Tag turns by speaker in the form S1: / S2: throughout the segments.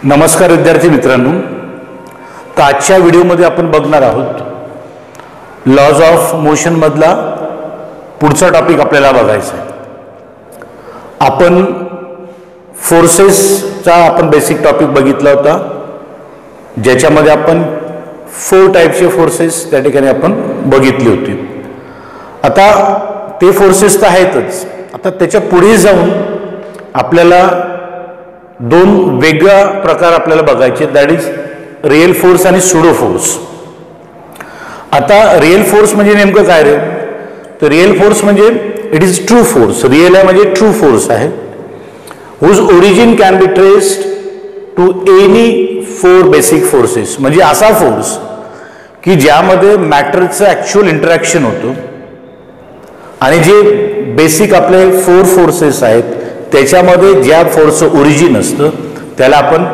S1: नमस्कार विद्यार्थी मित्रांनो, तर आजच्या व्हिडिओमध्ये आपण बघणार आहोत लॉज ऑफ मोशन मधला पुढचा टॉपिक आपल्याला बघायचा आहे. आपण फोर्सेसचा बेसिक टॉपिक बघितला होता, ज्याच्यामध्ये आपण 4 टाइपचे फोर्सेस त्या ठिकाणी आपण बघितली होती. आता ते फोर्सेस तर आहेतच, आता त्याच्या पुढे जाऊन आपल्याला 2 वेगळा प्रकार आपल्याला बघायचे, दॅट इज रिअल फोर्स आणि सुडो फोर्स. आता रिअल फोर्स म्हणजे नेमकं काय रे? तर रिअल फोर्स म्हणजे it is true force. Real आहे म्हणजे ट्रू फोर्स आहे, whose origin can be traced to any 4 basic forces. म्हणजे असा फोर्स की ज्यामध्ये मॅटरचं ॲक्च्युअल इंटरॅक्शन होतं आणि जे बेसिक आपले 4 फोर्सेस आहेत त्याच्यामध्ये ज्या फोर्सचं ओरिजिन असतं त्याला आपण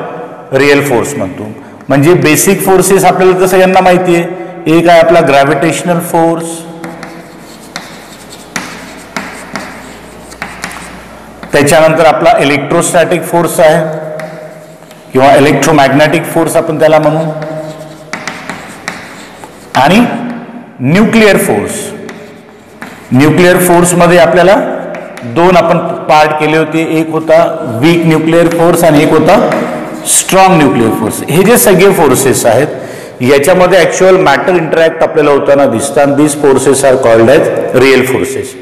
S1: रिअल फोर्स म्हणतो. म्हणजे बेसिक फोर्सेस आपल्याला तर सगळ्यांना माहिती आहे. एक आहे आपला ग्रॅव्हिटेशनल फोर्स, त्याच्यानंतर आपला इलेक्ट्रोस्टॅटिक फोर्स आहे किंवा इलेक्ट्रोमॅग्नेटिक फोर्स आपण त्याला म्हणू, आणि न्यूक्लिअर फोर्स. न्यूक्लिअर फोर्समध्ये आपल्याला 2 आपण पार्ट केले होते, एक होता वीक न्यूक्लिअर फोर्स आणि एक होता स्ट्रॉंग न्यूक्लिअर फोर्स. हे जे सगळे फोर्सेस आहेत याच्यामध्ये ॲक्च्युअल मॅटर इंटरॅक्ट आपल्याला होताना दिसतात. This forces are called as real forces.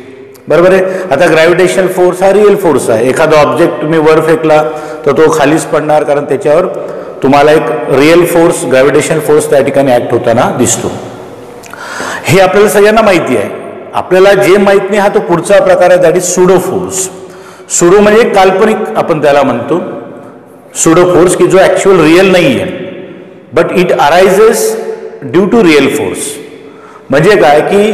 S1: बरोबर आहे. आता ग्रॅव्हिटेशनल फोर्स हा रिअल फोर्स आहे. एखादा ऑब्जेक्ट तुम्ही वर फेकला तर तो खालीच पडणार, कारण त्याच्यावर तुम्हाला एक रिअल फोर्स, ग्रॅव्हिटेशनल फोर्स त्या ठिकाणी ॲक्ट होताना दिसतो. हे आपल्याला सगळ्यांना माहिती आहे. आपल्याला जे माहित नाही हा तो पुढचा प्रकार आहे, that is pseudo force. Pseudo म्हणजे काल्पनिक आपण त्याला म्हणतो सुडो फोर्स, की जो ॲक्च्युअल रिअल नाही आहे, but it arises due to real force. म्हणजे काय की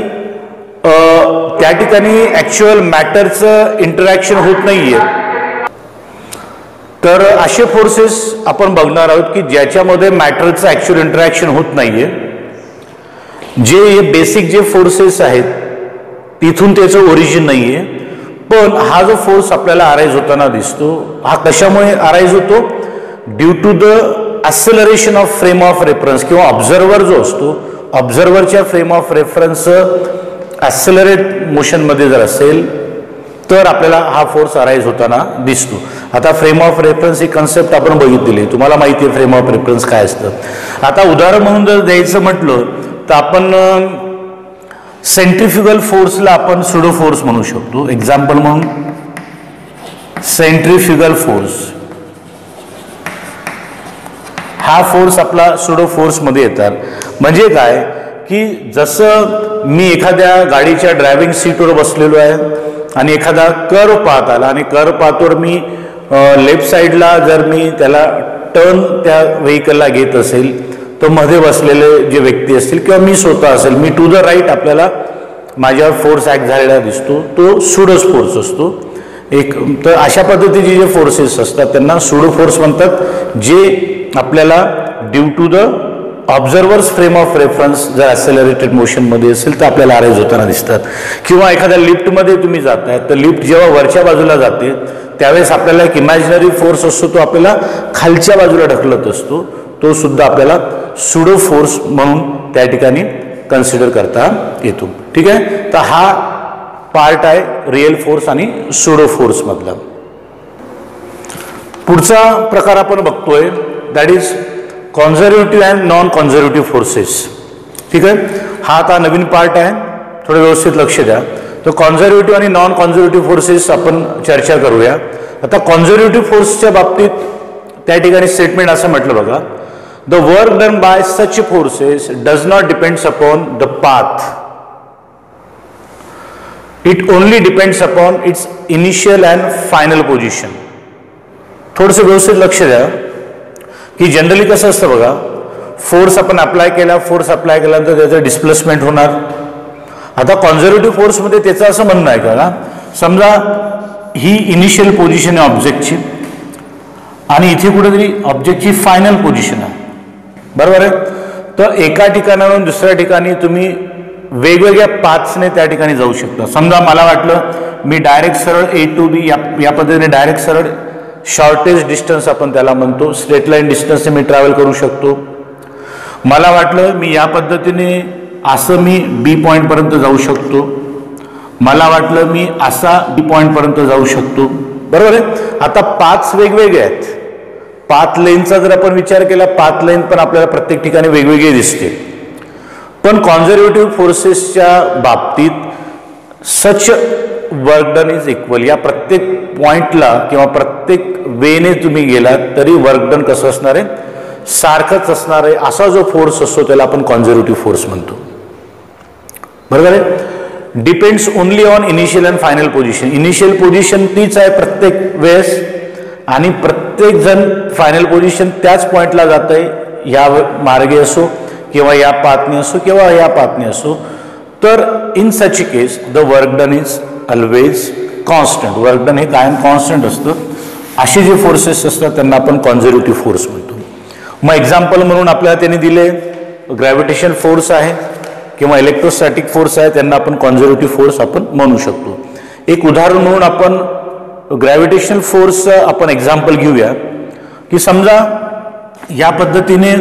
S1: त्या ठिकाणी ॲक्च्युअल मॅटरचं इंटरॅक्शन होत नाही आहे. तर असे फोर्सेस आपण बघणार आहोत की ज्याच्यामध्ये मॅटरचं ॲक्च्युअल इंटरॅक्शन होत नाही आहे. जे बेसिक जे फोर्सेस आहेत तिथून त्याचं ओरिजिन नाही आहे, पण हा जो फोर्स आपल्याला अराईज होताना दिसतो हा कशामुळे अराईज होतो? Due to the acceleration of frame of reference, किंवा ऑब्झर्वर जो असतो ऑब्झर्वरच्या फ्रेम ऑफ रेफरन्स ॲक्सेलरेट मोशनमध्ये जर असेल तर आपल्याला हा फोर्स अराईज होताना दिसतो. आता frame of reference he concept आपण बघितलेली आहे, तुम्हाला माहिती आहे फ्रेम ऑफ रेफरन्स काय असतं. आता उदाहरण म्हणून जर द्यायचं म्हटलं तर आपण सेंट्रिफ्युगल फोर्सला आपण सुडो फोर्स म्हणू शकतो. एक्झाम्पल म्हणून सेंट्रिफ्युगल फोर्स हा फोर्स आपला सुडो फोर्समध्ये येतात. म्हणजे काय की जसं मी एखाद्या गाडीच्या ड्रायव्हिंग सीटवर बसलेलो आहे आणि एखादा कर्व पाहत आला आणि कर्व पाहतोवर मी लेफ्ट साईडला जर मी त्याला टर्न त्या व्हेकलला घेत असेल तर मध्ये बसलेले जे व्यक्ती असतील किंवा मी स्वतः असेल, मी टू द राईट आपल्याला माझ्यावर फोर्स ॲक्ट झालेला दिसतो, तो सुडोस फोर्स असतो एक. तर अशा पद्धतीचे जे फोर्सेस असतात त्यांना सुडो फोर्स म्हणतात, जे आपल्याला due to the observer's frame of reference जर ॲक्सेलरेटेड मोशनमध्ये असेल तर आपल्याला अराईज होताना दिसतात. किंवा एखाद्या लिफ्टमध्ये तुम्ही जाताय तर लिफ्ट जेव्हा वरच्या बाजूला जाते त्यावेळेस आपल्याला एक इमॅजिनरी फोर्स असतो, तो आपल्याला खालच्या बाजूला ढकलत असतो, तो सुद्धा आपल्याला सुडो फोर्स म्हणून त्या ठिकाणी कन्सिडर करता येतो. ठीक आहे. तर हा पार्ट आहे रिअल फोर्स आणि सुडो फोर्स मधला. पुढचा प्रकार आपण बघतोय that is conservative and non conservative forces. ठीक आहे. हा आता नवीन पार्ट आहे, थोडं व्यवस्थित लक्ष द्या. तर कॉन्झर्वेटिव्ह आणि नॉन कॉन्झर्वेटिव्ह फोर्सेस आपण चर्चा करूया. आता कॉन्झर्वेटिव्ह फोर्सच्या बाबतीत त्या ठिकाणी स्टेटमेंट असं म्हटलं बघा, the work done by such forces does not depends upon the path, it only depends upon its initial and final position. थोडंसं व्यवस्थित लक्ष द्या की जनरली कसं असतं बघा, फोर्स आपण अप्लाय केल्यानंतर त्याचं डिस्प्लेसमेंट होणार. आता कॉन्झर्वेटिव्ह फोर्समध्ये त्याचं असं म्हणणं आहे का, समजा ही इनिशियल पोझिशन आहे ऑब्जेक्टची आणि इथे कुठेतरी ऑब्जेक्टची फायनल पोझिशन आहे, बरोबर आहे. तर एका ठिकाणावरून दुसऱ्या ठिकाणी तुम्ही वेगवेगळ्या पाथ्सने त्या ठिकाणी जाऊ शकता. समजा मला वाटलं मी डायरेक्ट सरळ A to B या पद्धतीने डायरेक्ट सरळ शॉर्टेस्ट डिस्टन्स आपण त्याला म्हणतो, स्ट्रेट लाईन डिस्टन्सने मी ट्रॅव्हल करू शकतो. मला वाटलं मी या पद्धतीने असं मी बी पॉईंटपर्यंत जाऊ शकतो, मला वाटलं मी असा बी पॉईंटपर्यंत जाऊ शकतो, बरोबर आहे. आता पाथ वेगवेगळे आहेत. पाथ लेनचा जर आपण विचार केला, पाथ लेन पण आपल्याला प्रत्येक ठिकाणी वेगवेगळे दिसते. पण कॉन्झर्वेटिव्ह फोर्सेसच्या बाबतीत such work done is equal. या प्रत्येक पॉइंटला किंवा प्रत्येक वेने तुम्ही गेलात तरी वर्क डन कसं असणार आहे, सारखंच असणार आहे. असा जो फोर्स असतो त्याला आपण कॉन्झर्वेटिव्ह फोर्स म्हणतो, बरोबर आहे. Depends only on initial and final position. Initial position तीच आहे प्रत्येक वेळेस आणि प्रत्येक जण फायनल पोझिशन त्याच पॉइंटला जात आहे, या मार्गे असो किंवा या पाथने असो किंवा या पाथने असो. तर in such case the work done is always constant. Work done हे कायम कॉन्स्टंट असतं. असे जे फोर्सेस असतात त्यांना आपण कॉन्झर्वेटिव्ह फोर्स म्हणतो. मग एक्झाम्पल म्हणून आपल्याला त्यांनी दिले ग्रॅव्हिटेशन फोर्स आहे किंवा इलेक्ट्रोस्टॅटिक फोर्स आहे, त्यांना आपण कॉन्झर्वेटिव्ह फोर्स आपण म्हणू शकतो. एक उदाहरण म्हणून आपण ग्रॅव्हिटेशनल फोर्सचं आपण एक्झाम्पल घेऊया की समजा या पद्धतीने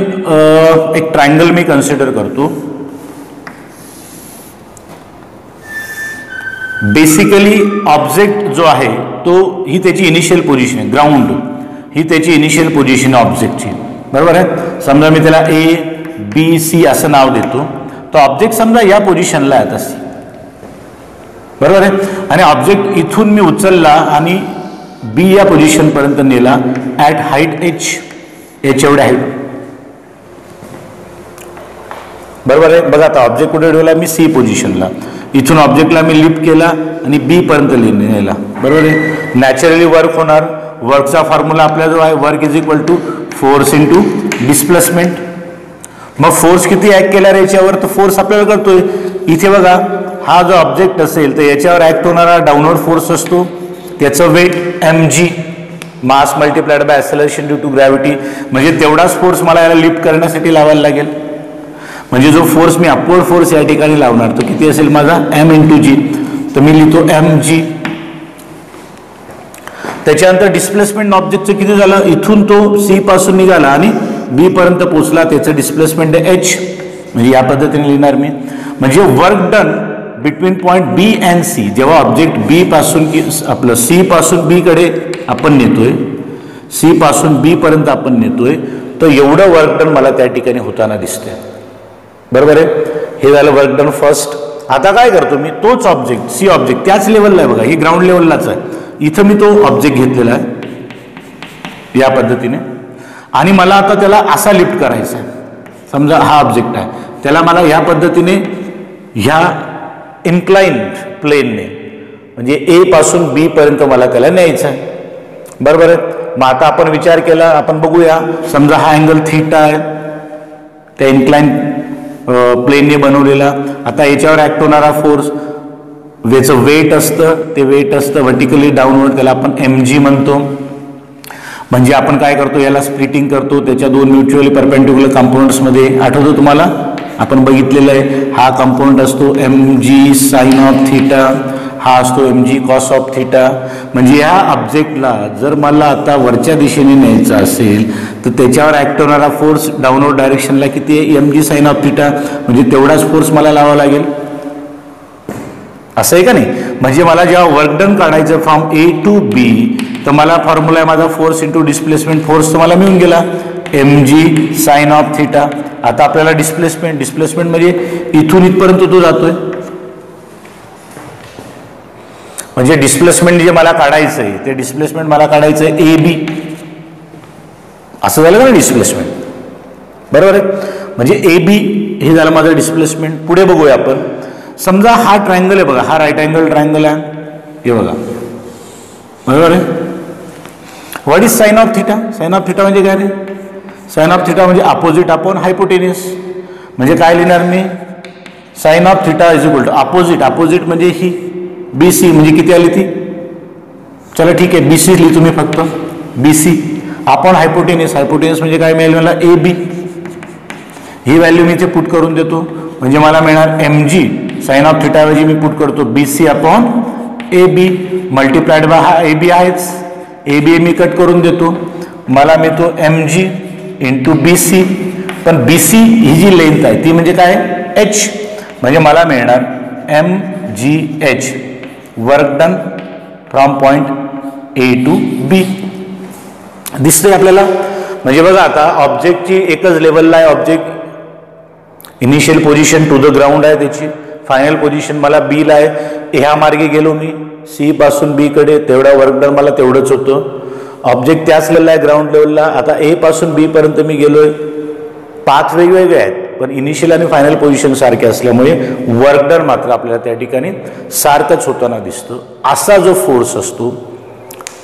S1: एक ट्रायंगल मी कन्सिडर करतो. बेसिकली ऑब्जेक्ट जो आहे तो ही त्याची इनिशियल पोझिशन आहे, ग्राउंड ही त्याची इनिशियल पोझिशन आहे ऑब्जेक्टची, बरोबर आहे. समजा मी त्याला ए बी सी असं नाव देतो. तो ऑब्जेक्ट समजा या पोझिशनला आहे तशी, बरोबर आहे. आणि ऑब्जेक्ट इथून मी उचलला आणि बी या पोझिशनपर्यंत नेला ॲट हाईट एच एवढ्या हाईट, बरोबर आहे. बघा आता ऑब्जेक्ट कुठे ठेवला मी सी पोझिशनला, इथून ऑब्जेक्टला मी लिफ्ट केला आणि बी पर्यंत नेला, बरोबर आहे. नॅचरली वर्क होणार. वर्कचा फॉर्म्युला आपला जो आहे work is equal to force into displacement. मग फोर्स किती ॲक्ट केला याच्यावर, तर फोर्स आपल्याला कळतोय. इथे बघा हा जो ऑब्जेक्ट असेल तर याच्यावर ॲक्ट होणारा डाऊनवर्ड फोर्स असतो, त्याचं weight mg, mass multiplied by acceleration due to gravity. म्हणजे तेवढाच फोर्स मला याला लिफ्ट करण्यासाठी लावायला लागेल. म्हणजे जो फोर्स मी अपवर्ड फोर्स या ठिकाणी लावणार तो किती असेल माझा m इंटू जी, तर मी लिहितो mg. त्याच्यानंतर डिस्प्लेसमेंट ऑब्जेक्टचं किती झालं, इथून तो सी पासून निघाला आणि बी पर्यंत पोहोचला, त्याचं डिस्प्लेसमेंट आहे h, म्हणजे या पद्धतीने लिहिणार मी. म्हणजे work done between point B and C. जेव्हा ऑब्जेक्ट बी पासून आपलं सी पासून बी कडे आपण नेतोय, सी पासून बी पर्यंत आपण नेतोय, तर एवढं वर्क डन मला त्या ठिकाणी होताना दिसतंय, बरोबर आहे. हे झालं वर्क डन फर्स्ट. आता काय करतो मी, तोच ऑब्जेक्ट सी ऑब्जेक्ट त्याच लेवलला आहे बघा, ही ग्राउंड लेवललाच आहे. इथं मी तो ऑब्जेक्ट घेतलेला आहे या पद्धतीने आणि मला आता त्याला असा लिफ्ट करायचा आहे. समजा हा ऑब्जेक्ट आहे, त्याला मला या पद्धतीने ह्या इन्क्लाइन्ड प्लेनने म्हणजे ए पासून बी पर्यंत मला त्याला न्यायचं आहे, बरोबर आहे. मग आता आपण विचार केला, आपण बघूया. समजा हा अँगल थीटा आहे त्या इन्क्लाइन्ड प्लेनने बनवलेला. आता याच्यावर ॲक्ट होणारा फोर्स ज्याचं वेट असतं ते वेट असतं व्हर्टिकली डाऊनवर्ड, त्याला आपण mg म्हणतो. म्हणजे आपण काय करतो, याला स्प्लिटिंग करतो त्याच्या दोन म्युच्युअली परपेंडिक्युलर कंपोनंट्समध्ये. आठवतं तुम्हाला आपण बघितलेलं आहे. हा कंपोनंट असतो mg साइन ऑफ थीटा, हा असतो mg कॉस ऑफ थीटा. म्हणजे या ऑब्जेक्टला जर मला आता वरच्या दिशेने न्यायचं असेल तर त्याच्यावर ॲक्ट होणारा फोर्स डाऊनवर्ड डायरेक्शनला किती आहे, mg साइन ऑफ थीटा. म्हणजे तेवढाच फोर्स मला लावावा लागेल, असं आहे का नाही. म्हणजे मला जेव्हा वर्क डन काढायचं फ्रॉम ए टू बी तर मला फॉर्म्युला आहे माझा फोर्स इंटू डिस्प्लेसमेंट. फोर्स तर मला मिळून गेला mg साइन ऑफ थीटा. आता आपल्याला डिस्प्लेसमेंट म्हणजे इथून इथपर्यंत तो जातोय. म्हणजे डिस्प्लेसमेंट जे मला काढायचं आहे ते डिस्प्लेसमेंट मला काढायचं आहे ए बी, असं झालं ना डिस्प्लेसमेंट, बरोबर आहे. म्हणजे ए बी हे झालं माझं डिस्प्लेसमेंट. पुढे बघूया आपण. समजा हा ट्रायंगल आहे बघा, हा राईट अँगल ट्रायंगल आहे हे बघा, बरोबर आहे. What is sine of theta. Sine of theta म्हणजे काय रे, साइन ऑफ थीटा म्हणजे अपोजिट अपॉन हायपोटेन्यूस. म्हणजे काय लिहिणार मी, sine of theta is equal to opposite, opposite म्हणजे ही बी सी, म्हणजे किती आली ती, चला ठीक आहे बी सी लिहितो मी फक्त, बी सी अपॉन हायपोटेन्यूस. हायपोटेन्यूस म्हणजे काय मिळेल मला ए बी. ही व्हॅल्यू मी इथे पुट करून देतो. म्हणजे मला मिळणार mg साइन ऑफ थीटा ऐवजी मी पुट करतो bc upon ab multiplied by हा ab आहेच, ए बी मी कट करून देतो, मला मिळतो mg इंटू BC. पण BC ही जी लेंथ आहे ती म्हणजे काय h, म्हणजे मला मिळणार mgh work done from point A to B. दिसतंय आपल्याला. म्हणजे बघा आता ऑब्जेक्टची एकच लेवलला आहे object. Initial position to the ground आहे त्याची, फायनल पोझिशन मला B ला आहे. ह्या मार्गे गेलो मी C पासून B कडे, तेवढा वर्क डन मला तेवढंच होतं. ऑब्जेक्ट त्याच लेवलला आहे ग्राउंड लेवलला. आता A पासून B पर्यंत मी गेलोय. पाथ वेगवेगळे आहेत पण इनिशियल आणि फायनल पोझिशन सारखे असल्यामुळे वर्क डन मात्र आपल्याला त्या ठिकाणी सारखंच होताना दिसतं. असा जो फोर्स असतो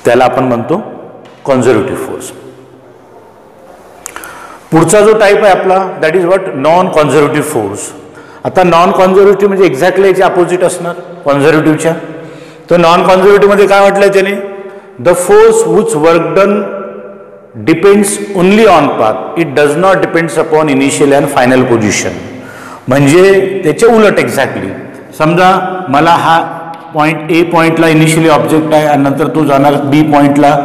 S1: त्याला आपण म्हणतो कॉन्झर्वेटिव्ह फोर्स. पुढचा जो टाईप आहे आपला that is what non conservative force. आता नॉन कॉन्झर्वेटिव्ह म्हणजे एक्झॅक्टली याचे अपोजिट असणार कॉन्झर्वेटिव्हच्या. तर नॉन कॉन्झर्वेटिव्ह मध्ये काय म्हटलंय त्याने, the force which work done depends only on path, it does not depends upon initial and final position. म्हणजे त्याच्या उलट एक्झॅक्टली. समजा मला हा पॉईंट ए पॉईंटला इनिशियली ऑब्जेक्ट आहे आणि नंतर तो जाणार बी पॉईंटला.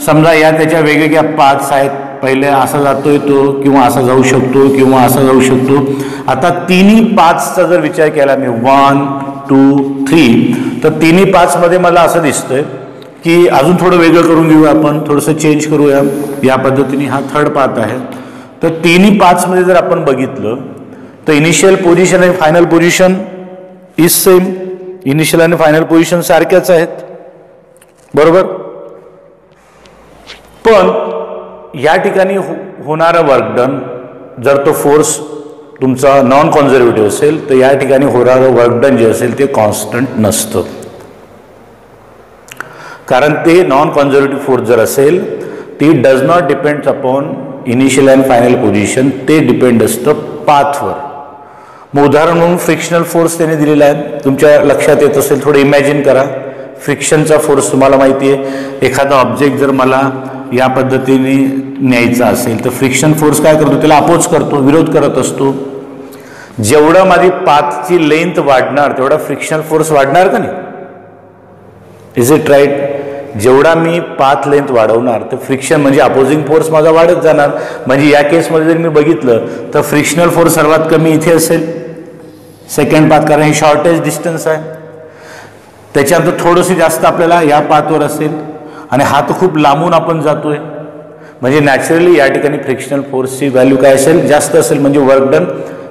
S1: समजा या त्याच्या वेगवेगळ्या पाथ्स आहेत, पहिले असा जातोय तो किंवा असा जाऊ शकतो किंवा असा जाऊ शकतो. आता तिन्ही पाथचा जर विचार केला मी 1 2 3, तर तिन्ही पाथमध्ये मला असं दिसतंय की अजून थोडं वेगळं करून घेऊया आपण, थोडंसं चेंज करूया. या पद्धतीने हा थर्ड पाथ आहे. तर तिन्ही पाथमध्ये जर आपण बघितलं तर इनिशियल पोझिशन आणि final position is same. Initial आणि फायनल पोझिशन सारख्याच आहेत, बरोबर. पण या ठिकाणी होणारं वर्क डन जर तो फोर्स तुमचा नॉन कॉन्झर्वेटिव्ह असेल तर या ठिकाणी होणारं वर्क डन जे असेल ते कॉन्स्टंट नसतं. कारण ते नॉन कॉन्झर्वेटिव्ह फोर्स जर असेल ती does not depend upon initial and final position, ते डिपेंड असतं पाथवर. मग उदाहरण म्हणून फ्रिक्शनल फोर्स त्याने दिलेला आहे. तुमच्या लक्षात येत असेल थोडं इमॅजिन करा. फ्रिक्शनचा फोर्स तुम्हाला माहिती आहे. एखादा ऑब्जेक्ट जर मला या पद्धतीने न्यायचा असेल तर फ्रिक्शन फोर्स काय करतो, त्याला अपोज करतो, विरोध करत असतो. जेवढा माझी पाथची लेंथ वाढणार तेवढा फ्रिक्शनल फोर्स वाढणार का नाही. Is it right. जेवढा मी पाथ लेंथ वाढवणार तर फ्रिक्शन म्हणजे अपोजिंग फोर्स माझा वाढत जाणार. म्हणजे या केसमध्ये जर मी बघितलं तर फ्रिक्शनल फोर्स सर्वात कमी इथे असेल सेकंड पाथ, कारण हे शॉर्टेज डिस्टन्स आहे. त्याच्यानंतर थोडंसं जास्त आपल्याला या पाथवर असेल आणि हा तर खूप लांबून आपण जातोय. म्हणजे नॅचरली या ठिकाणी फ्रिक्शनल फोर्सची व्हॅल्यू काय असेल, जास्त असेल. म्हणजे वर्क डन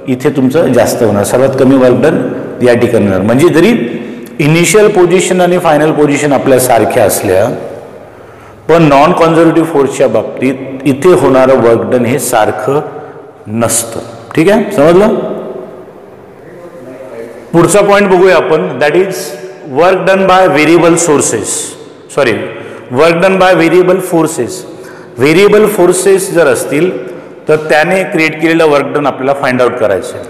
S1: इथे तुमचं जास्त होणार, सर्वात कमी वर्क डन या ठिकाणी होणार. म्हणजे जरी इनिशियल पोझिशन आणि फायनल पोझिशन आपल्या सारख्या असल्या पण नॉन कॉन्झर्वेटिव्ह फोर्सच्या बाबतीत इथे होणारं वर्क डन हे सारखं नसतं. ठीक आहे, समजलं. पुढचा पॉईंट बघूया आपण, that is work done by variable sources. Work done by variable forces. Variable forces जर असतील तर त्याने क्रिएट केलेलं वर्क डन आपल्याला फाइंड आउट करायचं आहे,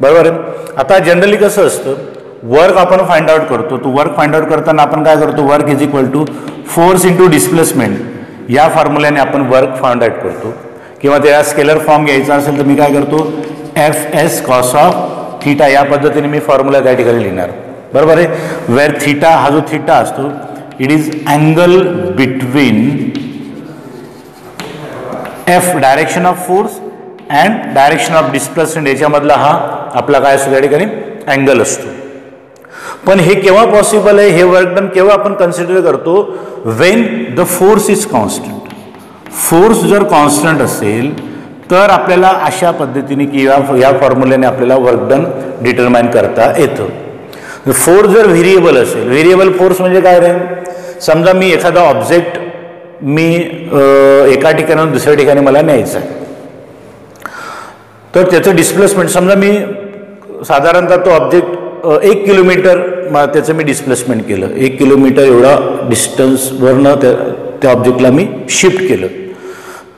S1: बरोबर आहे. आता जनरली कसं असतं, वर्क आपण फाइंड आउट करतो. तो वर्क फाइंड आउट करताना आपण काय करतो, work is equal to force into displacement या फॉर्म्युल्याने आपण वर्क फाइंड आउट करतो. किंवा त्याला स्केलर फॉर्म घ्यायचा असेल तर मी काय करतो, एफ कॉस ऑफ थीटा या पद्धतीने मी फॉर्म्युला त्या ठिकाणी लिहिणार, बरोबर आहे. वेअर थीटा, हा जो थीटा असतो it is angle between F direction of force and direction of displacement, याच्यामधला हा आपला काय असतो त्या ठिकाणी अँगल असतो. पण हे केव्हा पॉसिबल आहे, हे वर्क डन केव्हा आपण कन्सिडर करतो, Wien the force is constant. Force जर कॉन्स्टंट असेल तर आपल्याला अशा पद्धतीने किंवा या फॉर्म्युल्याने आपल्याला वर्क डन डिटरमाइन करता येतं. फोर्स जर व्हेरिएबल असेल, व्हेरिएबल फोर्स म्हणजे काय रे, समजा मी एखादा ऑब्जेक्ट मी एका ठिकाणाहून दुसऱ्या ठिकाणी मला न्यायचं आहे, तर त्याचं डिस्प्लेसमेंट समजा मी साधारणतः तो ऑब्जेक्ट 1 किलोमीटर त्याचं मी डिस्प्लेसमेंट केलं, 1 किलोमीटर एवढा डिस्टन्सवरनं त्या ऑब्जेक्टला मी शिफ्ट केलं.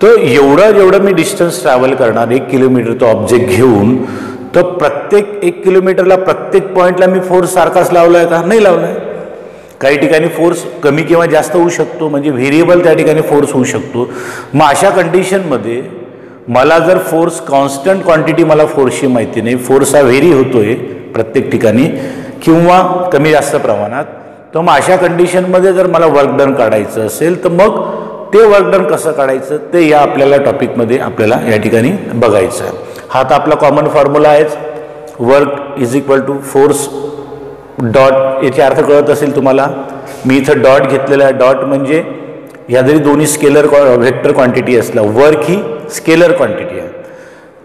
S1: तर जेवढं मी डिस्टन्स ट्रॅव्हल करणार 1 किलोमीटर तो ऑब्जेक्ट घेऊन, तर प्रत्येक 1 किलोमीटरला प्रत्येक पॉईंटला मी फोर्स सारखाच लावला आहे का, नाही लावला आहे. काही ठिकाणी फोर्स कमी किंवा जास्त होऊ शकतो, म्हणजे व्हेरिएबल त्या ठिकाणी फोर्स होऊ शकतो. मग अशा कंडिशनमध्ये मला जर फोर्स कॉन्स्टंट क्वांटिटी मला फोर्सची माहिती नाही, फोर्स हा व्हेरी होतोय प्रत्येक ठिकाणी किंवा कमी जास्त प्रमाणात, तर मग अशा कंडिशनमध्ये जर मला वर्क डन काढायचं असेल तर मग ते वर्क डन कसं काढायचं ते या आपल्याला टॉपिकमध्ये आपल्याला या ठिकाणी बघायचं आहे. हा तर आपला कॉमन फॉर्म्युला आहेच, work is equal to force dot. याचे अर्थ कळत असेल तुम्हाला. मी इथं डॉट घेतलेला आहे. डॉट म्हणजे या जरी दोन्ही स्केलर व्हेक्टर क्वांटिटी असला, वर्क ही स्केलर क्वांटिटी आहे.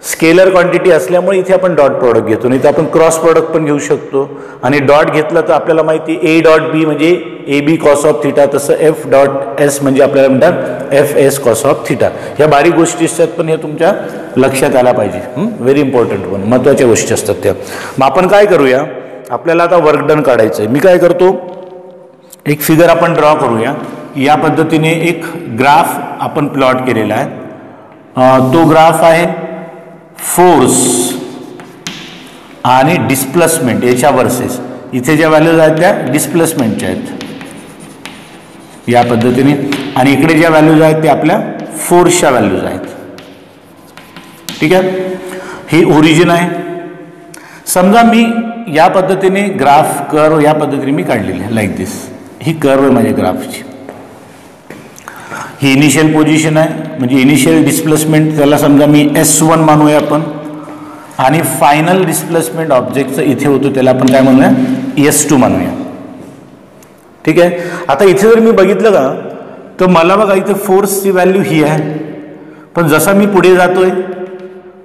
S1: स्केलर क्वांटिटी असल्यामुळे इथे आपण डॉट प्रॉडक्ट घेतो, नाही तर आपण क्रॉस प्रॉडक्ट पण घेऊ शकतो. आणि डॉट घेतलं तर आपल्याला माहिती ए डॉट बी म्हणजे A B cos of theta, तसं एफ डॉट एस म्हणजे आपल्याला म्हणतात F S cos of theta. ह्या बारीक गोष्टी असतात पण हे तुमच्या लक्षात आल्या पाहिजे. व्हेरी इम्पॉर्टंट पण महत्त्वाच्या गोष्टी असतात त्या. मग आपण काय करूया, आपल्याला आता वर्क डन काढायचं आहे. मी काय करतो, एक फिगर आपण ड्रॉ करूया. या पद्धतीने एक ग्राफ आपण प्लॉट केलेला आहे. तो ग्राफ आहे फोर्स आणि डिस्प्लेसमेंट याच्या वर्सेस. इथे ज्या व्हॅल्यूज आहेत त्या डिस्प्लेसमेंटच्या आहेत या पद्धतीने, आणि इकडे ज्या व्हॅल्यूज आहेत त्या आपल्या फोर्सच्या व्हॅल्यूज आहेत. ठीक आहे, ही ओरिजिन आहे. समजा मी या पद्धतीने ग्राफ कर्व या पद्धतीने मी काढलेली आहे, लाईक दिस. ही कर्व आहे माझ्या ग्राफची. ही इनिशियल पोझिशन आहे, म्हणजे इनिशियल डिस्प्लेसमेंट त्याला समजा मी S1 मानूया आपण, आणि फायनल डिस्प्लेसमेंट ऑब्जेक्टचं इथे होतं त्याला आपण काय म्हणूया, S2 मानूया. ठीक आहे. आता इथे जर मी बघितलं का तर मला बघा इथे फोर्सची व्हॅल्यू ही आहे, पण जसा मी पुढे जातोय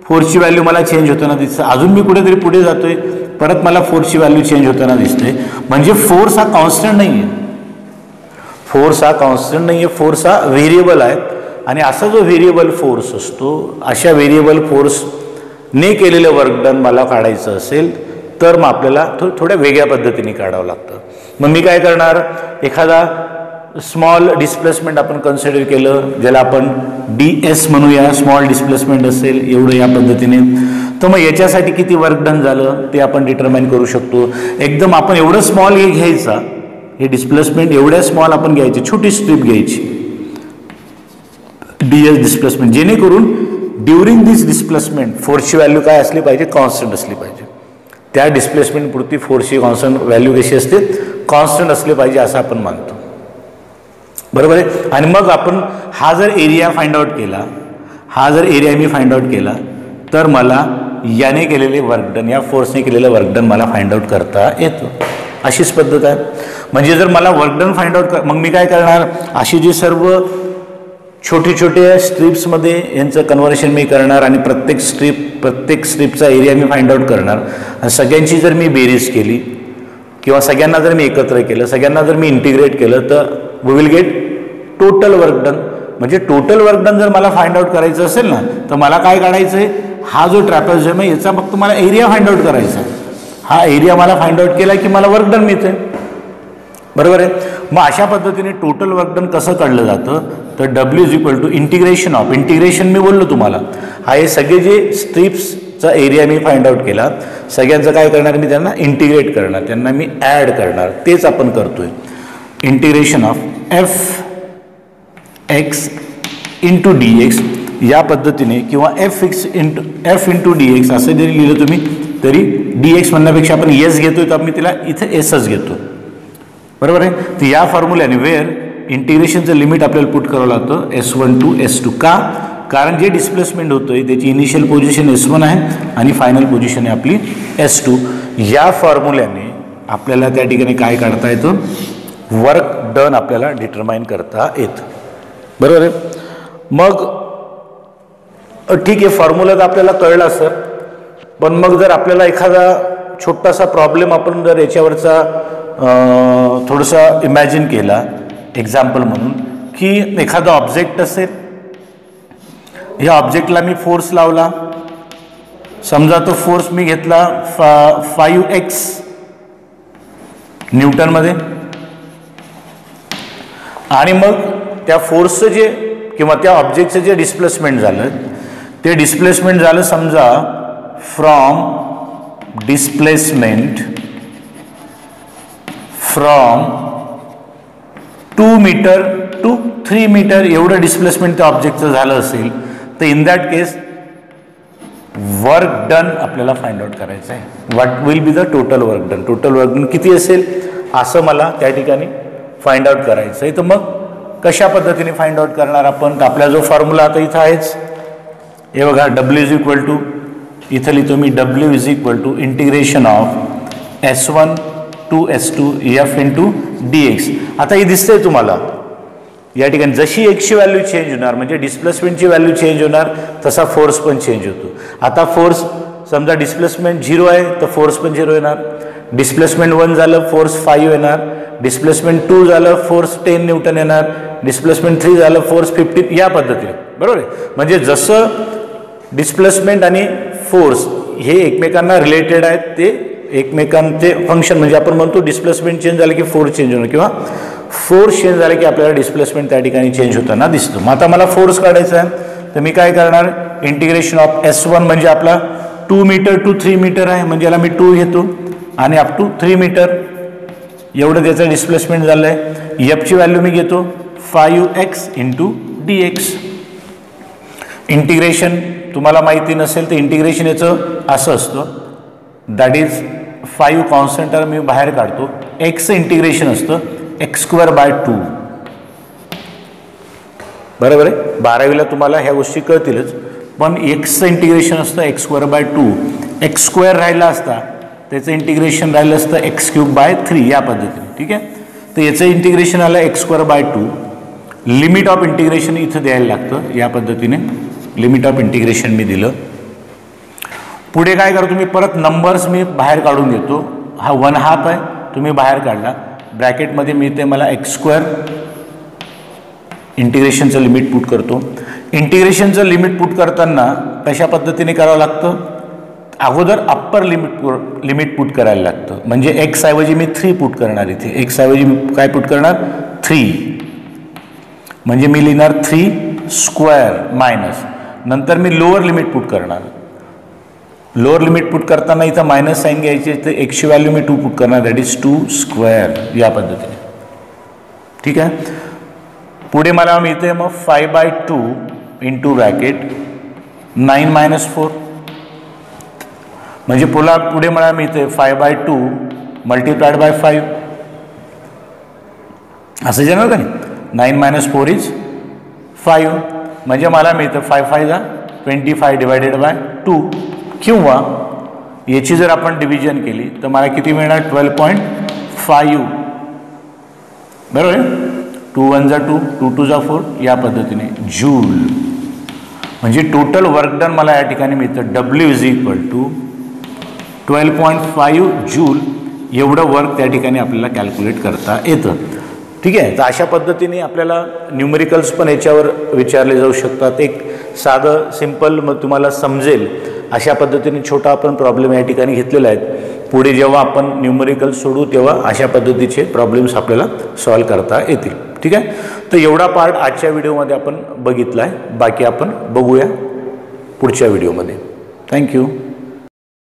S1: फोर्सची व्हॅल्यू मला चेंज होताना दिसतं. अजून मी कुठेतरी पुढे जातोय परत मला फोर्सची व्हॅल्यू चेंज होताना दिसते. म्हणजे फोर्स हा कॉन्स्टंट नाही आहे. फोर्स हा कॉन्स्टंट नाही आहे, फोर्स हा व्हेरिएबल आहे. आणि असा जो व्हेरिएबल फोर्स असतो, अशा व्हेरिएबल फोर्सने केलेलं वर्क डन मला काढायचं असेल तर मग आपल्याला थोड्या वेगळ्या पद्धतीने काढावं लागतं. मग मी काय करणार, एखादा स्मॉल डिस्प्लेसमेंट आपण कन्सिडर केलं, ज्याला आपण DS म्हणूया, स्मॉल डिस्प्लेसमेंट असेल एवढं या पद्धतीने. तर मग याच्यासाठी किती वर्क डन झालं ते आपण डिटरमाइन करू शकतो. एकदम आपण एवढं स्मॉल हे घ्यायचा, हे डिस्प्लेसमेंट एवढ्या स्मॉल आपण घ्यायची, छोटी स्ट्रीप घ्यायची DS डिस्प्लेसमेंट, जेणेकरून ड्युरिंग दिस डिस्प्लेसमेंट फोर्सची व्हॅल्यू काय असली पाहिजे, कॉन्स्टंट असली पाहिजे. त्या डिस्प्लेसमेंट पुरती फोर्सची कॉन्स्टंट व्हॅल्यू कशी असते, कॉन्स्टंट असली पाहिजे असं आपण मानतो. बरोबर आहे. आणि मग आपण हा जर एरिया फाइंड आउट केला, हा जर एरिया मी फाइंड आउट केला तर मला याने केलेले वर्क डन, या फोर्सने केलेलं वर्क डन मला फाइंड आउट करता येतं. अशीच पद्धत आहे. म्हणजे जर मला वर्क डन फाइंड आउट मग मी काय करणार, अशी जी सर्व छोटे छोटे स्ट्रिप्समध्ये यांचं कन्व्हर्शन मी करणार आणि प्रत्येक स्ट्रिपचा एरिया मी फाइंड आउट करणार. आणि सगळ्यांची जर मी बेरीज केली किंवा सगळ्यांना जर मी एकत्र केलं, सगळ्यांना जर मी इंटिग्रेट केलं तर we will get total work done. म्हणजे टोटल वर्क डन जर मला फाइंड आउट करायचं असेल ना तर मला काय काढायचं आहे, हा जो ट्रॅपेझॉइडम आहे याचा फक्त मला एरिया फाइंड आउट करायचा आहे. हा एरिया मला फाइंड आउट केला की मला वर्क डन मिळते. बरोबर आहे. मग अशा पद्धतीने टोटल वर्क डन कसं काढलं जातं तर W is equal to integration of, integration मी बोललो तुम्हाला, हा हे सगळे जे स्ट्रिप्सचा एरिया मी फाइंड आउट केला सगळ्यांचं काय करणार, मी त्यांना इंटिग्रेट करणार, त्यांना मी ॲड करणार. तेच आपण करतोय. Integration of Fx into dx या पद्धतीने, किंवा F इंटू dx असं जरी लिहिलं तुम्ही तरी dx म्हणण्यापेक्षा आपण S घेतोय तर मी तिला इथे Sच घेतो. बरोबर आहे. तर या फॉर्म्युल्याने वेअर इंटिग्रेशनचं लिमिट आपल्याला पुट करावं लागतं S1 टू S2. का, कारण जे डिस्प्लेसमेंट होतोय त्याची इनिशियल पोझिशन S1 आहे आणि फायनल पोझिशन आहे आपली S2. या फॉर्म्युल्याने आपल्याला त्या ठिकाणी काय काढता येतं, वर्क डन आपल्याला डिटरमाइन करता येतं. बरोबर आहे. मग ठीक आहे, फॉर्म्युला तर आपल्याला कळला सर, पण मग जर आपल्याला एखादा छोटासा प्रॉब्लेम आपण जर याच्यावरचा थोडासा इमॅजिन केला एक्झाम्पल म्हणून, की एखादा ऑब्जेक्ट असेल, या ऑब्जेक्टला मी फोर्स लावला, समजा तो फोर्स मी घेतला 5x न्यूटनमध्ये, आणि मग त्या फोर्सचं जे किंवा त्या ऑब्जेक्टचं जे डिस्प्लेसमेंट झालं ते डिस्प्लेसमेंट झालं समजा from displacement from 2 metre to 3 metre एवढं डिस्प्लेसमेंट त्या ऑब्जेक्टचं झालं असेल तर in that case work done आपल्याला फाइंड आउट करायचं आहे. What will be the total work done. Total work done किती असेल, असं मला त्या ठिकाणी फाइंड आउट करायचं आहे. तर मग कशा पद्धतीने फाइंड आउट करणार आपण? तर आपला जो फॉर्म्युला आता इथं आहेच, हे बघा, W इज इक्वल टू, इथं लिहितो मी, W is equal to integration of S1 to S2 F into dx. आता हे दिसतंय तुम्हाला या ठिकाणी, जशी एक्सची व्हॅल्यू चेंज होणार म्हणजे डिस्प्लेसमेंटची व्हॅल्यू चेंज होणार तसा फोर्स पण चेंज होतो. आता फोर्स समजा डिस्प्लेसमेंट 0 आहे तर फोर्स पण 0 येणार, डिस्प्लेसमेंट 1 झालं फोर्स 5 येणार, डिस्प्लेसमेंट 2 झालं फोर्स 10 न्यूटन येणार, डिस्प्लेसमेंट 3 झालं फोर्स 15, या पद्धतीने. बरोबर आहे. म्हणजे जसं डिस्प्लेसमेंट आणि फोर्स हे एकमेकांना रिलेटेड आहेत, ते एकमेकांचे फंक्शन, म्हणजे आपण म्हणतो डिस्प्लेसमेंट चेंज झालं की फोर्स चेंज होणं, किंवा फोर्स चेंज झालं की आपल्याला डिस्प्लेसमेंट त्या ठिकाणी चेंज होताना दिसतो. मग आता मला फोर्स काढायचा आहे, तर मी काय करणार, इंटिग्रेशन ऑफ S1 म्हणजे आपला 2 मीटर टू 3 मीटर आहे, म्हणजे याला मी 2 घेतो आणि अप टू 3 मीटर एवढं त्याचं डिस्प्लेसमेंट झालं आहे. Fची व्हॅल्यू मी घेतो 5x इंटू dx. इंटिग्रेशन तुम्हाला माहिती नसेल तर इंटिग्रेशन याचं असं असतं, दॅट इज 5 कॉन्स्टंट मी बाहेर काढतो, एक्सचं इंटिग्रेशन असतं x²/2. बरोबर आहे. 12वीला तुम्हाला ह्या गोष्टी कळतीलच, पण एक्सचं इंटिग्रेशन असतं x²/2. x² राहिला असता त्याचं इंटिग्रेशन राहिलं असतं x³/3 या पद्धतीने. ठीक आहे. तर याचं इंटिग्रेशन आलं x²/2. लिमिट ऑफ इंटिग्रेशन इथं द्यायला लागतं या पद्धतीने, लिमिट ऑफ इंटिग्रेशन मी दिलं. पुढे काय करतो मी, परत नंबर्स मी बाहेर काढून घेतो. हा 1/2 आहे, तुम्ही बाहेर काढला, ब्रॅकेटमध्ये मिळते मला x². इंटिग्रेशनचं लिमिट पुट करतो. इंटिग्रेशनचं लिमिट पुट करताना कशा पद्धतीने करावं लागतं, अगोदर अप्पर लिमिट पुट करायला लागतं. म्हणजे x ऐवजी मी 3 पुट करणार, इथे x ऐवजी मी काय पुट करणार, 3. म्हणजे मी लिहिणार 3² मायनस, नंतर मी लोअर लिमिट पुट करणार. लोअर लिमिट पुट करताना इथं मायनस साईन घ्यायचे, तर एक्सची व्हॅल्यू मी 2 पुट करणार, दॅट इज 2² या पद्धतीने. ठीक आहे. पुढे मला मिळते मग 5/2 इंटू ब्रॅकेट 9 - 4, म्हणजे पुढे मला मिळते 5/2 मल्टिप्लाइड बाय 5, असं जनरल का नाही. 9 - 4 इज 5, म्हणजे मला मिळतं 5×5 = 25 डिवायडेड बाय 2. किंवा याची जर आपण डिव्हिजन केली तर मला किती मिळणार, 12.5. बरोबर आहे. 2 × 1 = 2, 2 × 2 = 4 या पद्धतीने जूल. म्हणजे टोटल वर्क डन मला या ठिकाणी मिळतं W is equal to 12.5 joule. एवढं वर्क त्या ठिकाणी आपल्याला कॅल्क्युलेट करता येतं. ठीक आहे. तर अशा पद्धतीने आपल्याला न्यूमेरिकल्स पण याच्यावर विचारले जाऊ शकतात. एक साधं सिंपल मग तुम्हाला समजेल अशा पद्धतीने छोटा आपण प्रॉब्लेम या ठिकाणी घेतलेला आहे. पुढे जेव्हा आपण न्यूमेरिकल्स सोडू तेव्हा अशा पद्धतीचे प्रॉब्लेम्स आपल्याला सॉल्व्ह करता येतील. ठीक आहे. तर एवढा पार्ट आजच्या व्हिडिओमध्ये आपण बघितला आहे. बाकी आपण बघूया पुढच्या व्हिडिओमध्ये. थँक्यू.